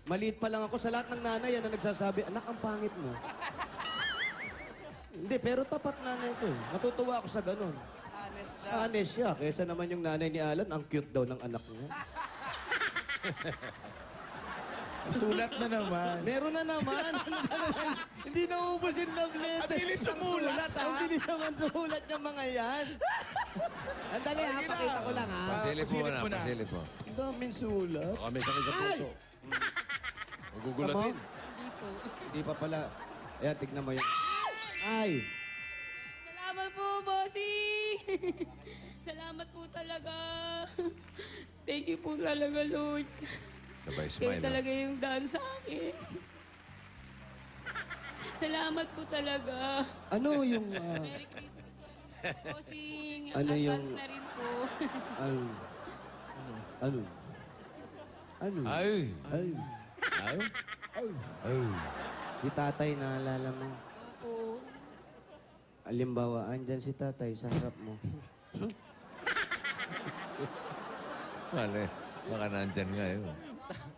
Maliit pa lang ako. Sa lahat ng nanay, yan ang nagsasabi, anak, ang pangit mo. Hindi, pero tapat nanay ko eh. Natutuwa ako sa ganun. Honest siya. Honest siya. Kaysa naman yung nanay ni Alan, ang cute daw ng anak niya. Sulat na naman. Meron na naman. Hindi na ubos yung love letter. Ang bilis sumulat, ha? Ang bilis naman sumulat yung mga yan. Andali ha, pakita ko lang ha. Pasilip mo pasilip na, mo na. pasilip mo. Ang daming sulat. Baka may sakit sa puso. Magugulatin. Hindi po. Hindi pa pala. Ayan, tignan mo yun. Ay! Salamat po, bossing. Salamat po talaga. Thank you po talaga, Lord. Sabay Kayo smile. talaga yung daan sa akin. Salamat po talaga. Ano yung... Merry Christmas. Bossing, Ano advance yung- na rin po. ano? Ano? Ano? Ay! Ay! Ay! Ay! Si tatay, naalala mo. Opo. Alimbawa, andyan si tatay sa harap mo. Mali. Baka nandyan nga yun.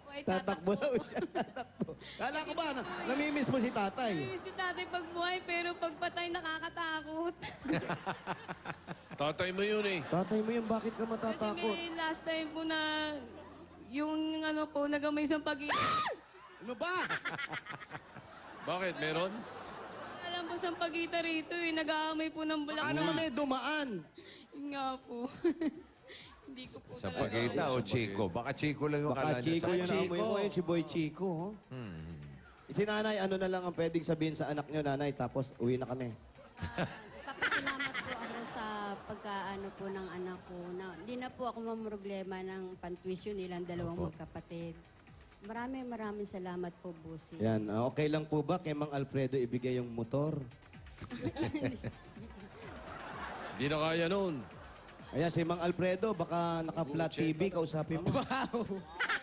Ay, Tatakbo daw siya. Tatakbo. Kala ko ba, namimiss mo si tatay? Namiss ko tatay pag buhay, pero pag patay nakakatakot. Tatay mo yun, eh. Tatay mo yun, bakit ka Kasi matatakot? may last time po na yung ano po, nagamay sa Ano ba? Bakit? Meron? alam po sa pagita rito eh, nag-aamay po ng bulak. Baka naman may dumaan. Yun nga po. Hindi ko po Sa talaga. Pagita o Chico? Baka Chico lang yung Baka akala niya Chico sa- yun amoy mo yun, si Boy Chico. Oh. Si nanay, ano na lang ang pwedeng sabihin sa anak nyo, nanay, tapos uwi na kami. Papasalamat po ako sa pagkaano po ng anak ko. Na, hindi na po ako mamroblema ng pantuition nilang dalawang magkapatid. Maraming salamat po, Bossy. Yan, okay lang po ba kay Mang Alfredo ibigay yung motor? Hindi na kaya nun. Ayan, si Mang Alfredo, baka naka-flat TV, kausapin mo.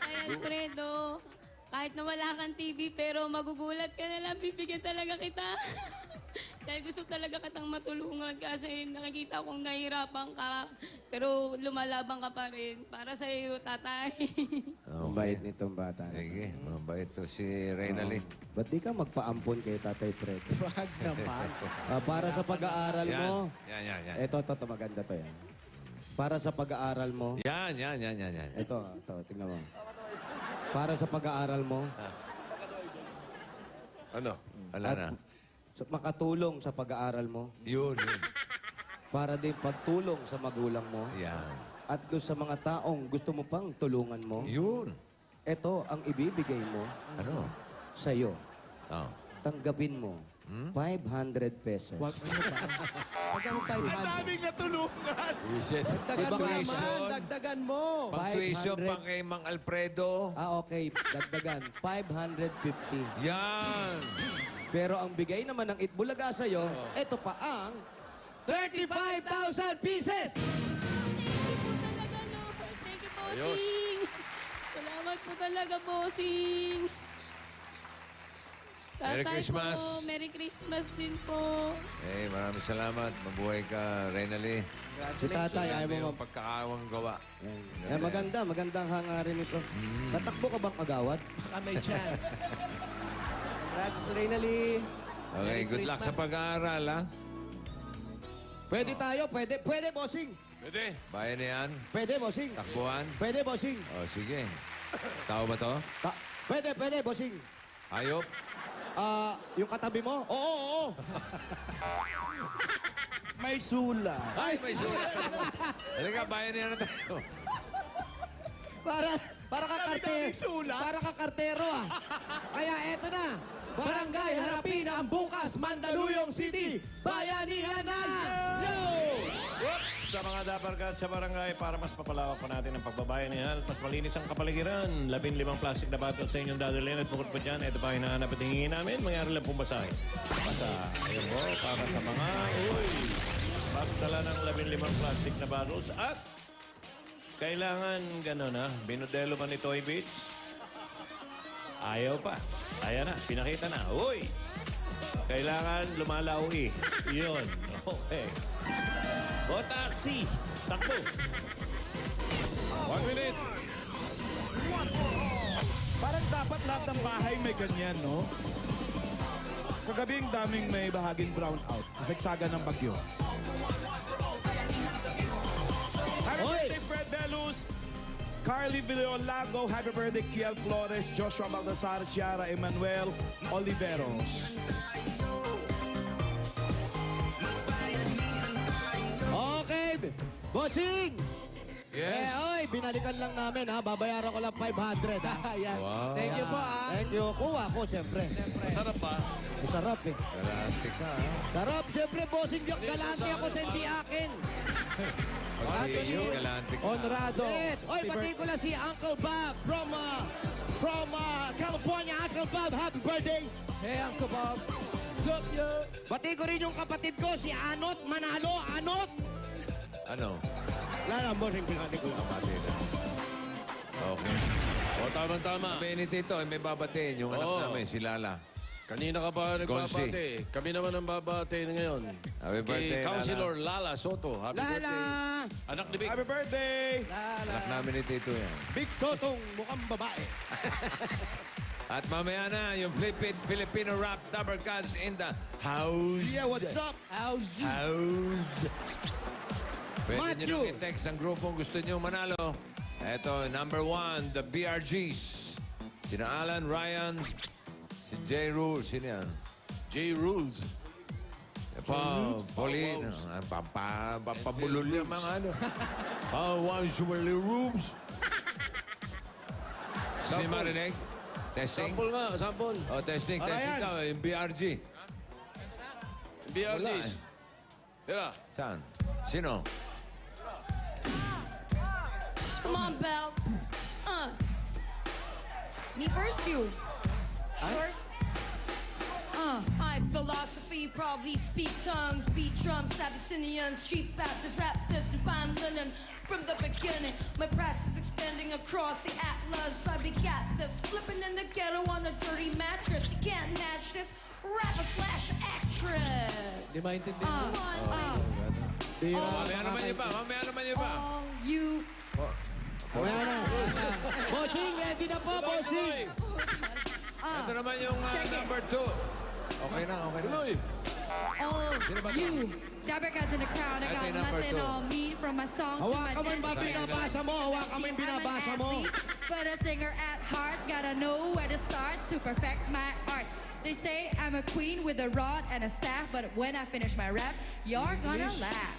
Ay, Alfredo, kahit na wala kang TV, pero magugulat ka na lang, bibigyan talaga kita. Dahil gusto talaga kitang matulungan kasi nakikita kong nahihirapan ka, pero lumalaban ka pa rin. Para sa iyo, tatay. Ang bait nitong bata. Sige, mabait to si Reynalyn. Ba't di ka magpa-ampon kay Tatay Fred? Wag naman. Para sa pag-aaral mo, Yan. ito, maganda to yan. Para sa pag-aaral mo, Yan. ito, tingnan mo. Para sa pag-aaral mo, Ano? Wala na. makatulong sa pag-aaral mo, Yun. Para din pagtulong sa magulang mo. Yan. At doon sa mga taong gusto mo pang tulungan mo. Yun. Ito ang ibibigay mo Ano? sa'yo. Oh. Tanggapin mo. 500 pesos. Wag ano pa? Wag mo 500. Daming natulungan. Visit. Dagdagan mo naman. Tuition. Dagdagan mo. Pang tuition 500. pang kay Mang Alfredo. Okay, dagdagan. 550. Yan. Pero ang bigay naman ng Itbulaga sa'yo, ito pa ang 35,000 pieces! Thank you, bossing. Salamat po talaga, bossing. Merry Tatay Christmas. Po, Merry Christmas din po. Eh, maraming salamat. Mabuhay ka, Renally. Si tatay, ayaw mo Yung pagkakawang gawa. magandang hangarin ito. Tatakbo ka bang agawad? Baka may chance. Congrats, Reynali. Okay, Merry good luck sa Christmas. pag-aaral, ha? Pwede tayo, pwede. Pwede, bossing. Pwede. Bayan na yan. Pwede, bossing. Takbuhan. Pwede, bossing. O, sige. Tao ba to? Pwede, bossing. Hayop? Yung katabi mo? Oo. May sula. Ay, may sulat. Halika, bayan na yan na tayo. Para ka Para ka kartero ah. Kaya eto na. Barangay harapin ang bukas, Mandaluyong City. Bayanihan na! Yo! Sa mga daparkat sa barangay para mas papalawak pa natin ang pagbabayanihan at mas malinis ang kapaligiran. 15 plastic na bottle sa inyong dadalhin at bukod pa dyan, ito pa hinahanap at hingin namin. Mangyari lang pong basahin. Basta, ayun po, para sa mga, pagdala ng 15 plastic na bottles at kailangan gano'n ha, binodelo pa ni Toy Beach. Ayaw pa. Ayan na, pinakita na. Uy! Kailangan lumalaw Yun. Okay. O taxi! Takbo! 1 minute. Parang dapat lahat ng bahay may ganyan, no? Kagabi ang daming may bahaging brown out. Kasagsagan ng bagyo. Happy birthday, Fred Belus! Carly Villolago, happy birthday, Kiel Flores, Joshua Baldassar, Ciara Emmanuel, Oliveros. Okay, bossing! Yes. oy, binalikan lang namin ha. Babayaran ko lang 500 ha. Ayan. Wow. Thank you po, ah. Thank you. Kuha ko, siyempre. Masarap pa. Masarap eh. Galante ka, ha? Sarap, siyempre, bossing. Galante ako sa hindi akin. Pag-iyo, galante ka. Honrado. Yes. Oy, pati ko lang si Uncle Bob from California. Uncle Bob, happy birthday. Hey, Uncle Bob. Sup, yo? Pati ko rin yung kapatid ko, si Anot Manalo. Anot! Ano? Lala, bossing, pinati ko yung kapatid. Okay. O, tama-tama. Kami ni Tito, may babatiin yung anak Oo. namin, si Lala. Kanina ka pa nagbabate. Kami naman ang babate ngayon. Happy birthday, Kay Councilor Lala Soto. Happy Lala! birthday. Anak ni Vic. Happy birthday! Anak namin ni Tito yan. Big Totong, mukhang babae. At mamaya na, yung Filipino rap Dabarkads in the house. Yeah, what's up? How's you? House. Pwede Matthew. nyo nang i-text ang grupong gusto nyo manalo. Eto, number 1, the BRGs. Sina Alan, Ryan, si J. Rules. Sino yan? J. Rules. Pauline. Papabulol yung mga ano. Pauwang rooms. Si Marinig. Testing. Sample nga, sample. Oh, testing. Testing daw. Yung BRG. BRGs. Tira. Saan? Sino? Come on, Belle. Me first, you. Short. High philosophy, probably speak tongues, beat drums, Abyssinians, cheap Baptist, rap this and fine linen. From the beginning, my press is extending across the atlas. I begat this, flipping in the ghetto on a dirty mattress. You can't match this, rapper slash actress. Di maintindihan. Mamaya naman yun ba? Mamaya naman yun ba? All you. Kuya na. Bossing, ready na po, bossing. Ito naman yung Check it. number 2. Okay na, okay na. All you. Dabarkads in the crowd, I got Okay, number nothing 2. on me. From my song to my Hawakan mo yung dance. binabasa mo. Hawakan mo yung binabasa mo. But a singer at heart, gotta know where to start to perfect my art. They say I'm a queen with a rod and a staff, but when I finish my rap, you're gonna laugh.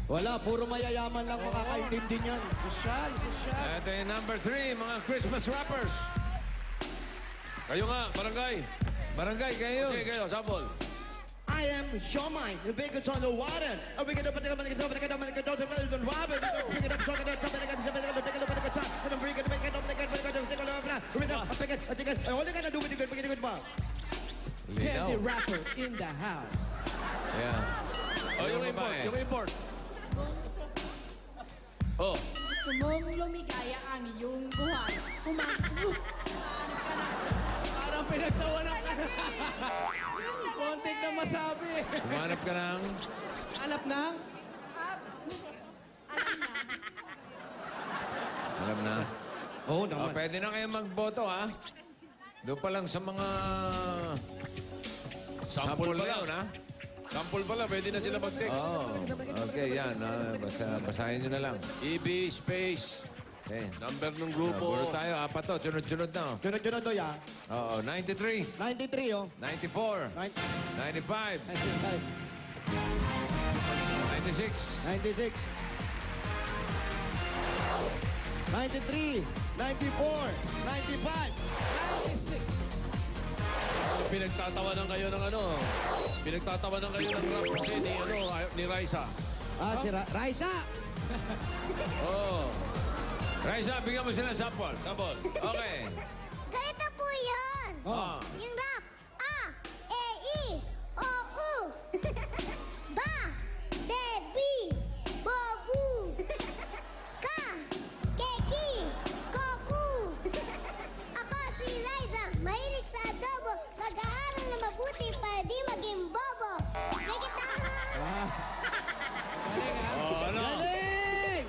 Wala, puro mayayaman lang makakaintindi niyan. Sosyal, sosyal. Ito yung number 3, mga Christmas wrappers. Kayo nga, barangay. Barangay, kayo. Sige kayo, sample. I am Shomai, the biggest on the water. I bring it up, bring it up, bring it up, bring it up, bring it up, bring it up, bring it up, bring it up, bring it up, bring it up, bring it up, bring it up, bring it up, bring it up, bring it up, bring it up, bring it up, bring it up, bring it up, bring it up. All you gotta do with the good, bring it good, ba? Candy wrapper in the house. Yeah. Oh, yung import, yung import. Oh, Gusto mong lumigaya ang iyong buhay. Parang pinagtawanan ka na. Konting na masabi. Humanap ka ng... Hanap ng? Alam na. Oo Oh, pwede na kayo magboto, ha? Doon pa lang sa mga... sample pa lang. yun, ha? Sample pala, pwede na sila mag-text. Oh, okay, yan. Basahin nyo na lang. EB space, Okay. number ng Puro grupo. tayo, apat to. Sunod-sunod na. oh. Sunod-sunod to, ya. Oo, 93, 93, oh. 94, 95, 96, 96. 93, 94, 95. 96. Pinagtatawanan kayo ng ano? Pinagtatawanan kayo ng rap kasi ni Raisa. Ah, si Raisa! Oh, Raisa, bigyan mo sila ng sample. sample. Okay. Ganito po yun. Oh. Yung rap. A, E, I, O, U. Ba, de, bi, bo, bu. Ka, keki, koku. Ako si Liza, mahilig sa adobo. Mag-aaral na mabuti para di maging bobo. May kita. Oh, ano? Galing!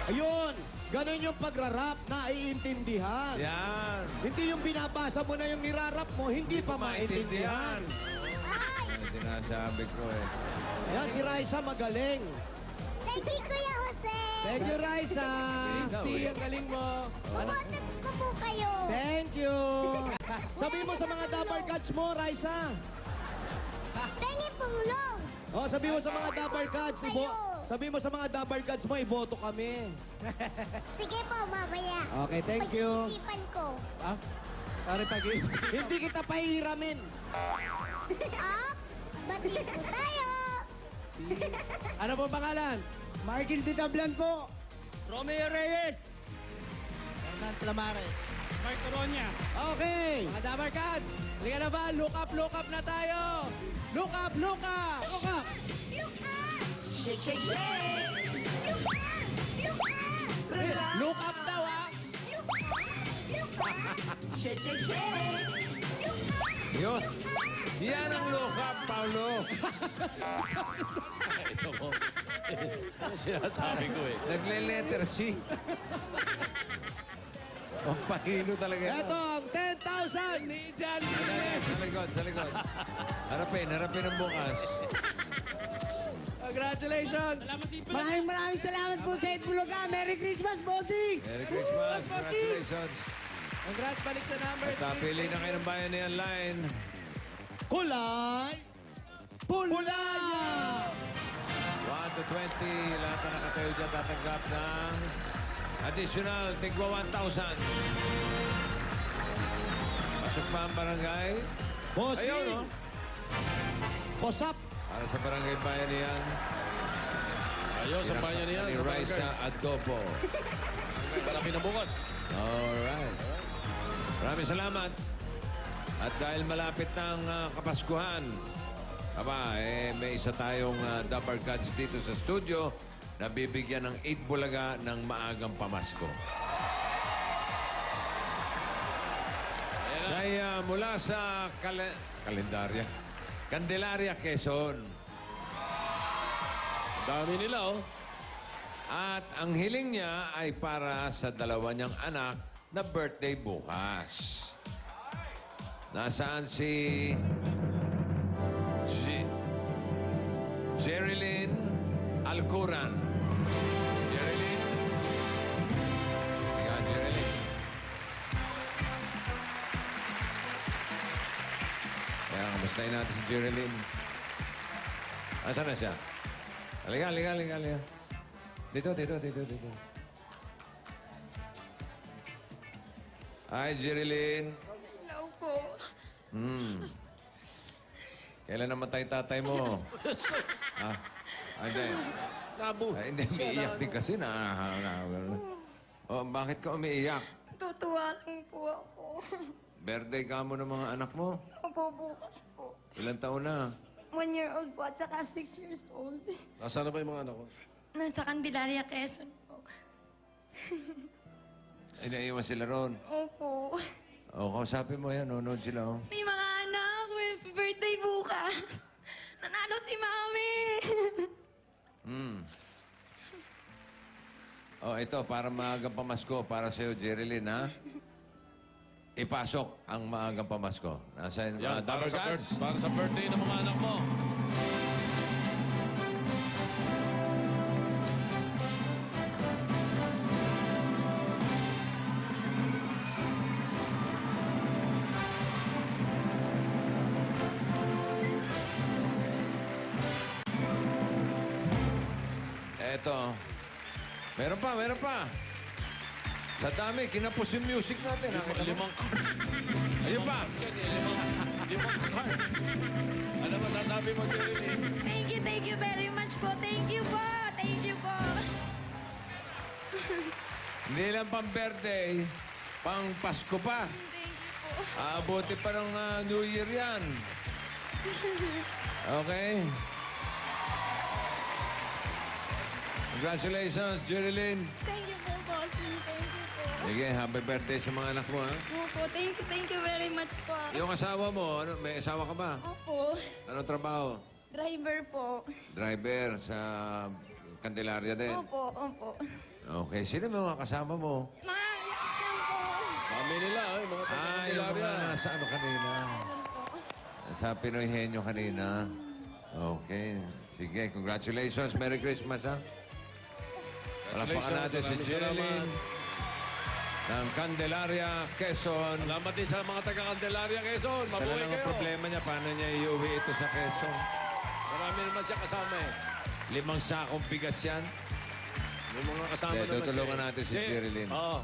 Ayun, ganun yung pagrarap na iintindihan. Yan. Hindi yung binabasa mo na yung nirarap mo, hindi pa maintindihan. Yan ang sinasabi ko eh. Ayan, si Raisa magaling. Thank you, Kuya Jose. Thank you, Raisa. Christy, ang galing mo. Bumoto ko po kayo. Thank you. Sabi mo sa mga double cuts mo, Raisa. Pengi punglong. Oh, sabi mo sa mga double cuts, sabi mo sa mga double cuts mo, iboto kami. Sige po, mamaya. Okay, thank you. Pag-iisipan ko. Ah, pare pag-iisip. Hindi kita pahiramin. Ops, bati po tayo. Ano po pangalan? Margil de Tablan po. Romeo Reyes. Hernan Plamares. Mark Coronia. Okay. Mga Dabber Cats, halika na ba? Look up na tayo. Look up, look up. Look up. Look up. Shake, shake, shake. Look up. Look up. Look up daw, ha? Look up. Look up. Shake, shake, shake. Look up. Yun. Yan ang look up, Paulo. Ito mo. Ano sinasabi ko eh? Nagle-letter C. Ang pahilo talaga yan. Ito ang 10,000 Ni Jan. Sa likod, sa likod. Harapin ang bukas. Congratulations. Maraming salamat po sa Itbulaga. Merry Christmas, bossing! Merry Christmas. Congratulations. Congrats, balik sa numbers. At pili na kayo ng bayan ni online. kulay pula. 1 to 20. Lahat na nakatayo dyan tatanggap ng additional tigwa 1,000. Pasok pa ang barangay. Bossing. Ayun, no? Posap. Para sa barangay bayan niyan. Ayos, sa banyo niyan. Ni Sa barangay. Raisa Adobo. Marami na bukas. Alright. Maraming salamat. At dahil malapit ng Kapaskuhan, may isa tayong Dabber Cats dito sa studio na bibigyan ng 8 bulaga ng maagang pamasko. Kaya mula sa Candelaria, Quezon. Dami nila, oh. At ang hiling niya ay para sa dalawa niyang anak na birthday bukas. Nasaan si Jerilyn Alcuran? Jerilyn? Ikaw, Jerilyn. Kaya kamustahin natin si Jerilyn. Asan na siya? Halika. Dito. Hi, Jerilyn. Hello po. Kailan namatay tatay mo? Hindi. Hindi, umiiyak din kasi bakit ka umiiyak? Tutuwa lang po ako. Birthday ka mo ng mga anak mo? Opo, bukas po. Ilang taon na? 1 year old po at saka 6 years old. Nasaan na ba yung mga anak ko? Nasa Candelaria, Quezon po. Inaiwan sila ron. Opo. Kausapin mo yan, nunod sila. May mga anak, may birthday bukas. Nanalo si Mami. Ito, para maagang pamasko, para sa'yo, Jerilyn, ha? Ipasok ang maagang pamasko. Nasa yung Yan, mga double cards. para sa birthday ng mga anak mo. Eto. Meron pa. Sa dami, kinapos yung music natin. Limang Ayun pa. limang card. Ano ba sasabi mo, Jerilyn? Thank you very much po. Thank you po. Thank you po. Hindi lang pang birthday, pang Pasko pa. Thank you po. Abuti pa ng New Year yan. Okay. Congratulations, Jerilyn. Thank you po, bossing. Thank you po. Sige, happy birthday sa mga anak mo, ha? Opo, thank you very much po. Yung asawa mo, may asawa ka ba? Opo, Anong trabaho? driver po. Driver sa Candelaria din. Opo. Okay, sino may mga kasama mo? Mga yan po. Kami nila, mga Yung taga-Candelaria. mga nasa ano kanina? Sa Pinoy Henyo kanina. Okay. Sige, congratulations. Merry Christmas, ha? Palapakan natin si Maraming Jerilyn ng Candelaria, Quezon. Salamat din sa mga taga-Candelaria, Quezon. Isa Mabuhay lang ang kayo. problema niya, paano niya iuwi ito sa Quezon? Marami naman siya kasama eh. 5 sakong bigas yan. May mga kasama Hindi, naman siya. tutulungan natin si Jerilyn. Oo.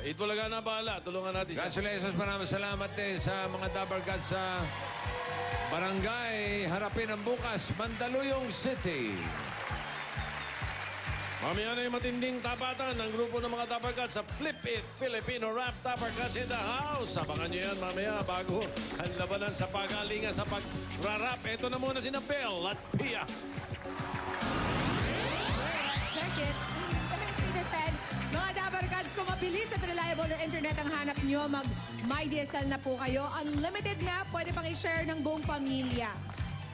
Itulaga na bahala. Tulungan natin siya. Congratulations, maraming salamat din sa mga Double Gods sa Barangay Harapin ang Bukas, Mandaluyong City. Mamaya na yung matinding tapatan ng grupo ng mga Dapper Cats sa Flip It Filipino Rap Dapper Cats in the house. Abangan nyo yan mamaya bago ang labanan sa pagalingan sa pag-rap. Ito na muna si Belle at Pia. Check it. Citizen, mga Dabber Gods, kung mabilis at reliable na internet ang hanap nyo, mag-MyDSL na po kayo. Unlimited na, pwede pang i-share ng buong pamilya.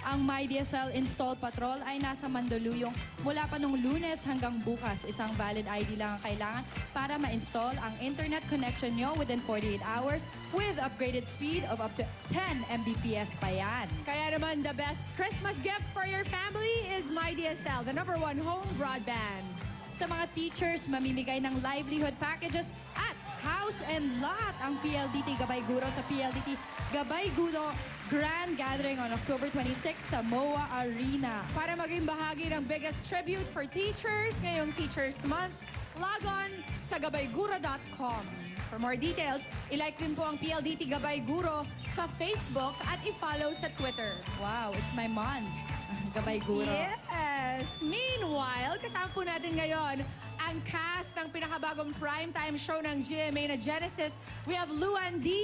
Ang MyDSL Install Patrol ay nasa Mandaluyong mula pa nung Lunes hanggang bukas. Isang valid ID lang ang kailangan para ma-install ang internet connection nyo within 48 hours with upgraded speed of up to 10 Mbps pa yan. Kaya naman, the best Christmas gift for your family is MyDSL, the #1 home broadband. Sa mga teachers, mamimigay ng livelihood packages at house and lot ang PLDT Gabay Guro sa PLDT Gabay Guro Grand Gathering on October 26 sa MOA Arena. Para maging bahagi ng biggest tribute for teachers ngayong Teachers Month, log on sa gabayguro.com. For more details, ilike din po ang PLDT Gabay Guro sa Facebook at i-follow sa Twitter. Wow, it's my month. Gabay Guro. Yes! Meanwhile, kasama po natin ngayon ang cast ng pinakabagong primetime show ng GMA na Genesis. We have Luan D,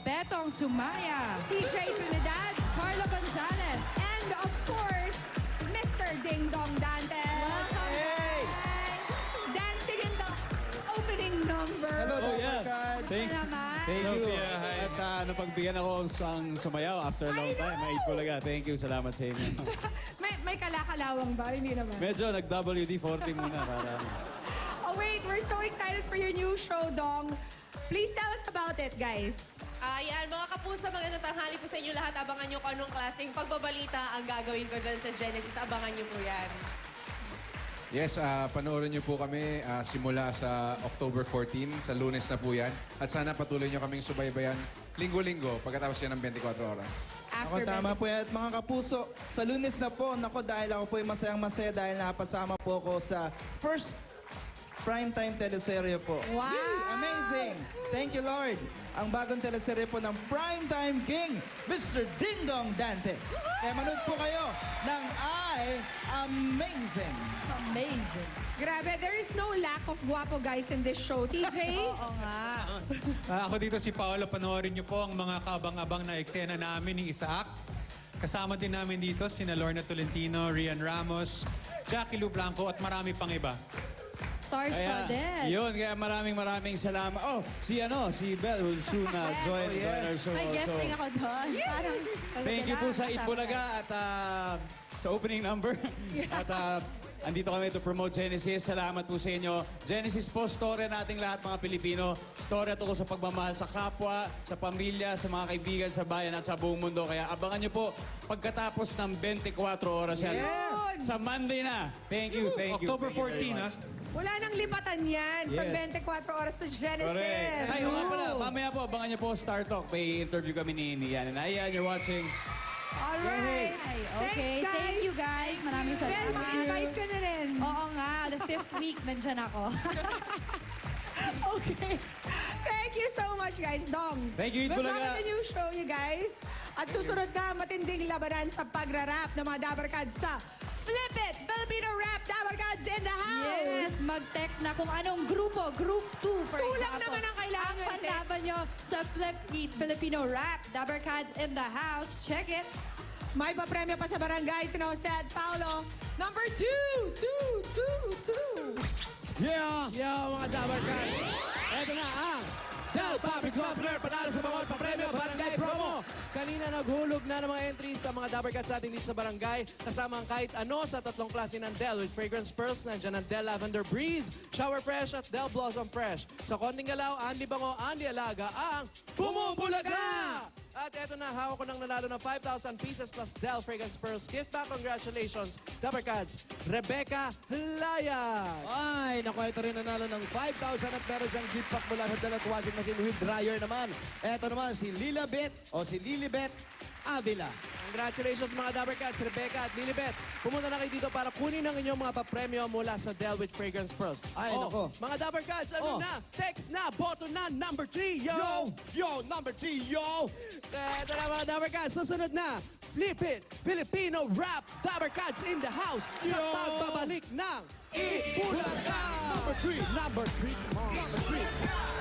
Betong Sumaya, TJ Trinidad, Carlo Gonzalez, and of course, Mr. Ding Dong Dantes. Welcome, hey! Dancing in the opening number. Hello, yeah. Thank you. At napagbigyan ako ang sumayaw after a long time. May Itbulaga. Thank you. Salamat sa inyo. may kalakalawang ba? Hindi naman. Medyo nag-WD-40 muna para... Oh wait, we're so excited for your new show, Dong. Please tell us about it, guys. Ayan, mga kapuso, magandang tanghali po sa inyo lahat. Abangan nyo kung anong klaseng pagbabalita ang gagawin ko dyan sa Genesis. Abangan nyo po yan. Yes, panoorin niyo po kami simula sa October 14, sa Lunes na po yan. At sana patuloy niyo kaming subaybayan linggo-linggo pagkatapos yan ng 24 oras. after tama po yan. At mga kapuso, sa Lunes na po, nako dahil ako po ay masayang-masaya dahil napasama po ako sa first primetime teleserye po. Wow! Amazing! Thank you, Lord. Ang bagong teleserye po ng Primetime King, Mr. Ding Dong Dantes. Kaya manood po kayo ng Amazing. Amazing. Grabe, there is no lack of guwapo guys in this show. TJ? Oo nga. Ako dito si Paolo, panoorin niyo po ang mga kaabang-abang na eksena namin ni Isaac. Kasama din namin dito sina Lorna Tolentino, Rian Ramos, Jackie Lu Blanco at marami pang iba. Star-studded. Yun, kaya maraming salamat. Oh, si Belle will soon join our show. May guesting ako doon. Parang Thank you po sa kasama Itbulaga at sa opening number. At andito kami to promote Genesis. Salamat po sa inyo. Genesis po, storya nating lahat mga Pilipino. Storya tungkol sa pagmamahal sa kapwa, sa pamilya, sa mga kaibigan, sa bayan at sa buong mundo. Kaya abangan nyo po pagkatapos ng 24 oras yan. Yes! Sa Monday na. Thank you. October Thank you very 14, much. Wala nang lipatan yan from Yes. 24 oras sa Genesis. Correct. Ay, nga pala, mamaya po, abangan nyo po Star Talk. May interview kami ni Yan and Ayan. You're watching. Alright. Okay, thank you guys. Maraming Bel, salamat. mag-invite ka na rin. Oo nga, the 5th week, nandyan ako. Okay. Thank you so much, guys. Dong. Thank you, Good luck Itbulaga. on the new show, you guys. At susunod na matinding labanan sa pagrarap ng mga Dabarkads sa Flip It! Filipino Rap Dabarkads in the house! Yes, mag-text na kung anong grupo. Group 2, for Two lang example. naman ang kailangan Ang panlaban nyo sa Flip It Filipino Rap Dabarkads in the house. Check it. May papremyo pa sa barangay, si Jose at Paolo. Number 2! Yeah! Yo, mga Dabarkads! Ito na ang Del Public Softener, panalo sa mga papremyo, barangay promo! Kanina naghulog na ng mga entries sa mga Dabarkads sa atin dito sa barangay. Kasama ang kahit ano sa tatlong klase ng Del with fragrance pearls. Nandiyan ang Del Lavender Breeze, Shower Fresh at Del Blossom Fresh. Sa konting galaw, Anli Bango, Anli Alaga, ang Bumubulaga! At eto na, hawak ko ng nanalo ng 5,000 pieces plus Del Fragrance Pearls gift back. Congratulations, Dabarkads, Rebecca Layag. Ay, naku, ito rin nanalo ng 5,000 at meron siyang gift pack mula sa Dalat Washing Machine with dryer naman. Ito naman si Lilibet Avila. Congratulations mga Dabarkads, Rebecca at Lilibet. Pumunta na kayo dito para kunin ang inyong mga papremyo mula sa Del with Fragrance Pearls. Ay, nako. Mga Dabarkads, ano na? Text na, boto na, number 3, yo! Yo, number 3, yo! Ito na mga Dabarkads, susunod na. Flip It! Filipino Rap Dabarkads in the house sa pagbabalik ng Itbulaga! Number 3, come on. Number 3.